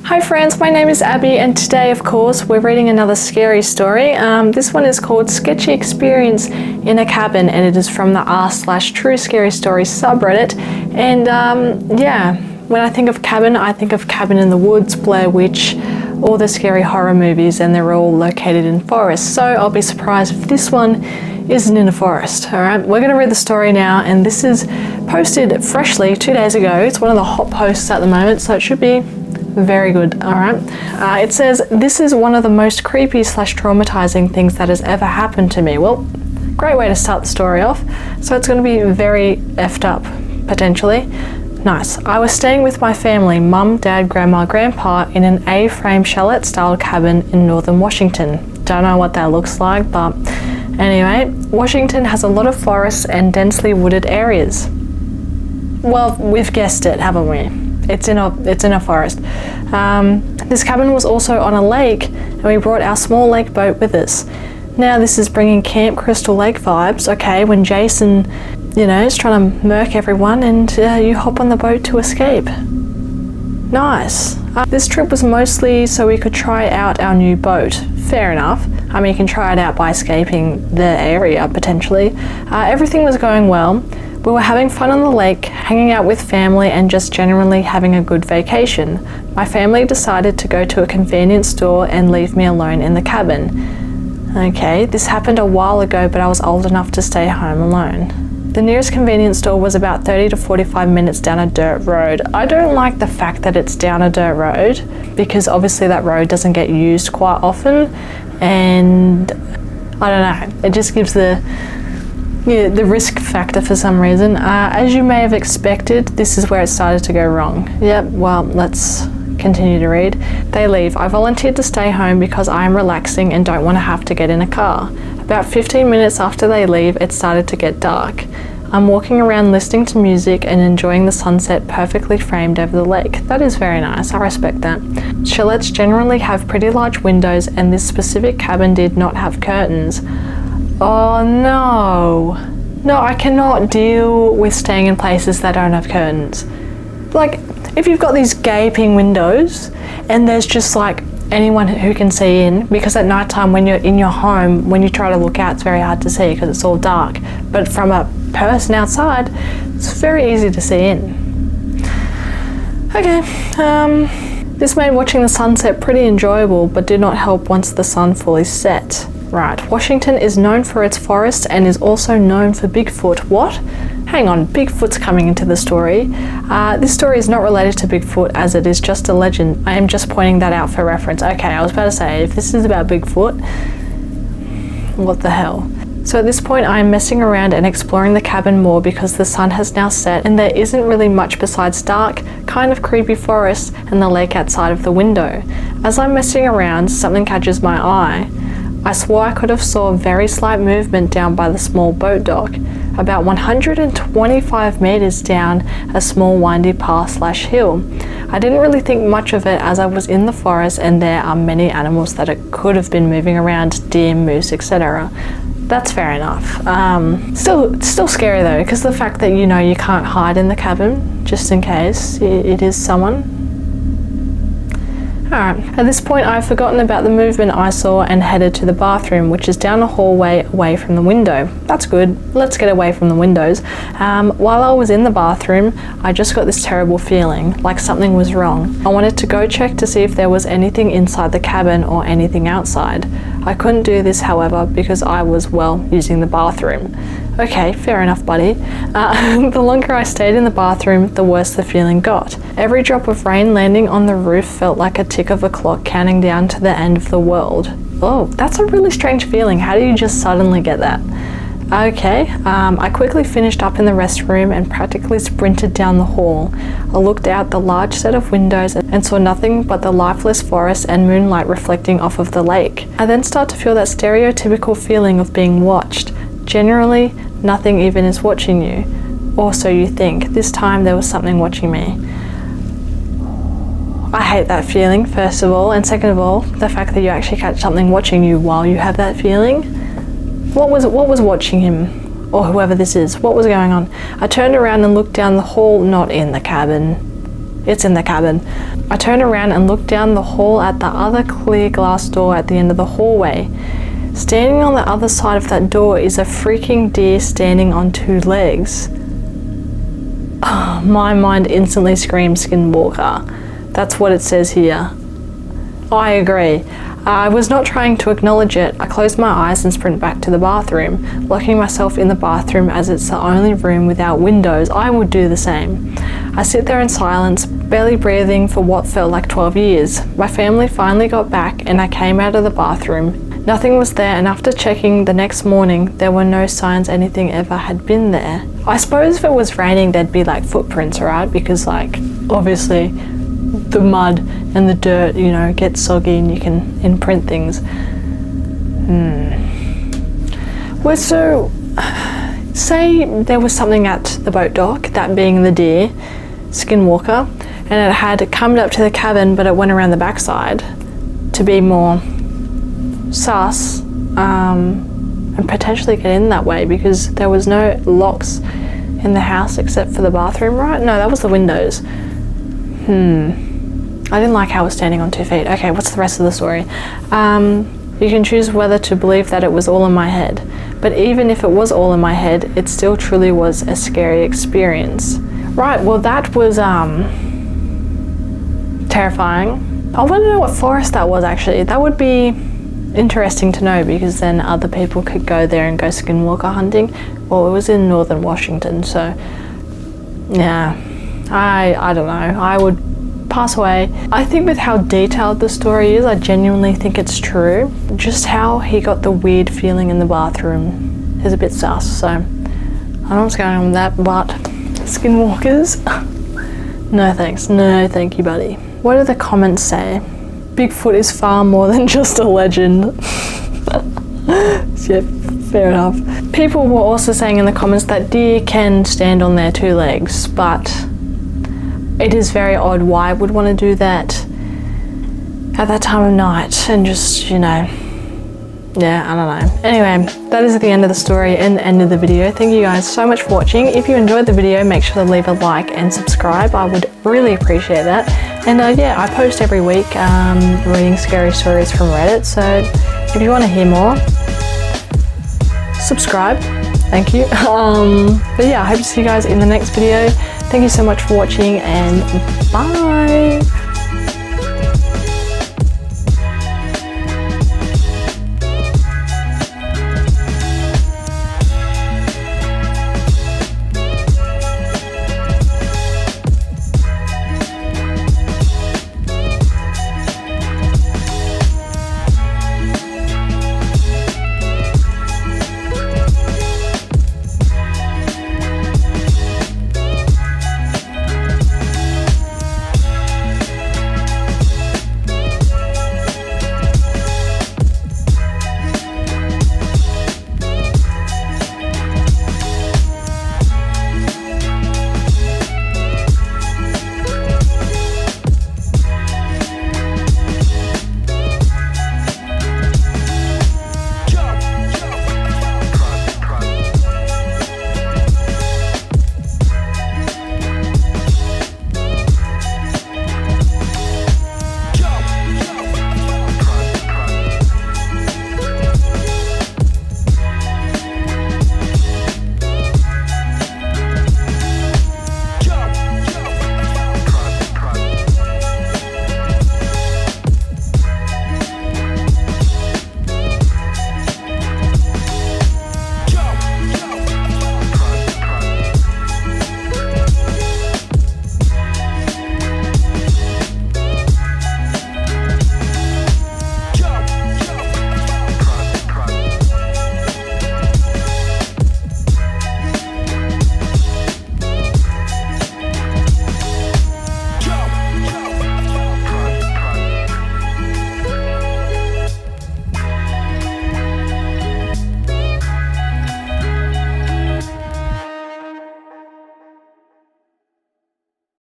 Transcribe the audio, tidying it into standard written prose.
Hi friends, my name is Abby and today of course we're reading another scary story. This one is called Sketchy Experience in a Cabin and it is from the r/truescarystories subreddit. And yeah, when I think of cabin, I think of Cabin in the Woods, Blair Witch, all the scary horror movies, and they're all located in forests. So I'll be surprised if this one isn't in a forest. Alright, we're going to read the story now, and this is posted freshly 2 days ago. It's one of the hot posts at the moment, so it should be very good. Alright, it says, "This is one of the most creepy / traumatizing things that has ever happened to me." Well, great way to start the story off. So it's going to be very effed up, potentially. Nice. "I was staying with my family, mum, dad, grandma, grandpa, in an A-frame chalet-style cabin in northern Washington." Don't know what that looks like, but anyway, Washington has a lot of forests and densely wooded areas. Well, we've guessed it, haven't we? It's in a forest. This cabin was also on a lake, and we brought our small lake boat with us. Now this is bringing Camp Crystal Lake vibes, okay, when Jason, is trying to murk everyone and you hop on the boat to escape. Nice. This trip was mostly so we could try out our new boat. Fair enough. I mean, you can try it out by escaping the area, potentially. Everything was going well. We were having fun on the lake, hanging out with family, and just generally having a good vacation. My family decided to go to a convenience store and leave me alone in the cabin. Okay, this happened a while ago, but I was old enough to stay home alone. The nearest convenience store was about 30 to 45 minutes down a dirt road. I don't like the fact that it's down a dirt road, because obviously that road doesn't get used quite often, and I don't know, it just gives the risk factor for some reason. As you may have expected, this is where it started to go wrong. Yep, well, let's continue to read. "They leave. I volunteered to stay home because I am relaxing and don't want to have to get in a car. About 15 minutes after they leave, it started to get dark. I'm walking around listening to music and enjoying the sunset perfectly framed over the lake." That is very nice, I respect that. "Chalets generally have pretty large windows, and this specific cabin did not have curtains." Oh no. No, I cannot deal with staying in places that don't have curtains. Like, if you've got these gaping windows and there's just like anyone who can see in, because at night time when you're in your home, when you try to look out, it's very hard to see because it's all dark. But from a person outside, it's very easy to see in. Okay, this made watching the sunset pretty enjoyable, but did not help once the sun fully set. Right, Washington is known for its forests and is also known for Bigfoot. What? Hang on, Bigfoot's coming into the story. This story is not related to Bigfoot, as it is just a legend. I am just pointing that out for reference. Okay, I was about to say, if this is about Bigfoot, what the hell? So at this point I am messing around and exploring the cabin more because the sun has now set and there isn't really much besides dark, kind of creepy forest and the lake outside of the window. As I'm messing around, something catches my eye. I swore I could have saw a very slight movement down by the small boat dock, about 125 meters down a small windy path / hill. I didn't really think much of it as I was in the forest and there are many animals that it could have been moving around, deer, moose, etc. That's fair enough. Still scary though, because the fact that you can't hide in the cabin, just in case it is someone. Alright, at this point I've forgotten about the movement I saw and headed to the bathroom, which is down a hallway away from the window. That's good, let's get away from the windows. While I was in the bathroom, I just got this terrible feeling, like something was wrong. I wanted to go check to see if there was anything inside the cabin or anything outside. I couldn't do this, however, because I was, using the bathroom. Okay, fair enough, buddy. The longer I stayed in the bathroom, the worse the feeling got. Every drop of rain landing on the roof felt like a tick of a clock counting down to the end of the world. Oh, that's a really strange feeling. How do you just suddenly get that? Okay, I quickly finished up in the restroom and practically sprinted down the hall. I looked out the large set of windows and saw nothing but the lifeless forest and moonlight reflecting off of the lake. I then start to feel that stereotypical feeling of being watched. Generally, nothing even is watching you. Or so you think. This time there was something watching me. I hate that feeling, first of all, and second of all, the fact that you actually catch something watching you while you have that feeling. What was watching him? Or whoever this is, what was going on? I turned around and looked down the hall, not in the cabin. It's in the cabin. I turned around and looked down the hall at the other clear glass door at the end of the hallway. Standing on the other side of that door is a freaking deer standing on 2 legs. Oh, my mind instantly screamed skinwalker. That's what it says here. I agree. I was not trying to acknowledge it. I closed my eyes and sprint back to the bathroom, locking myself in the bathroom as it's the only room without windows. I would do the same. I sit there in silence, barely breathing for what felt like 12 years. My family finally got back and I came out of the bathroom. Nothing was there, and after checking the next morning, there were no signs anything ever had been there. I suppose if it was raining, there'd be like footprints, right? Because like, obviously, the mud and the dirt, you know, gets soggy and you can imprint things. Well, so say there was something at the boat dock, that being the deer, skinwalker, and it had come up to the cabin, but it went around the backside to be more sus, and potentially get in that way, because there was no locks in the house except for the bathroom, right? No, that was the windows. I didn't like how it was standing on 2 feet. Okay, what's the rest of the story? You can choose whether to believe that it was all in my head. But even if it was all in my head, it still truly was a scary experience. Right, well that was terrifying. I want to know what forest that was actually. That would be interesting to know, because then other people could go there and go skinwalker hunting. Well, it was in northern Washington, so yeah, I don't know. I would pass away. I think with how detailed the story is, I genuinely think it's true. Just how he got the weird feeling in the bathroom is a bit sus, so I don't know what's going on with that, but skinwalkers, no thanks. No thank you, buddy. What do the comments say? Bigfoot is far more than just a legend. Yeah, fair enough. People were also saying in the comments that deer can stand on their 2 legs, but it is very odd why I would want to do that at that time of night, and just, you know, yeah, I don't know. Anyway, that is the end of the story and the end of the video. Thank you guys so much for watching. If you enjoyed the video, make sure to leave a like and subscribe. I would really appreciate that. And yeah, I post every week reading scary stories from Reddit, so if you want to hear more, subscribe. Thank you. But yeah, I hope to see you guys in the next video. Thank you so much for watching, and bye.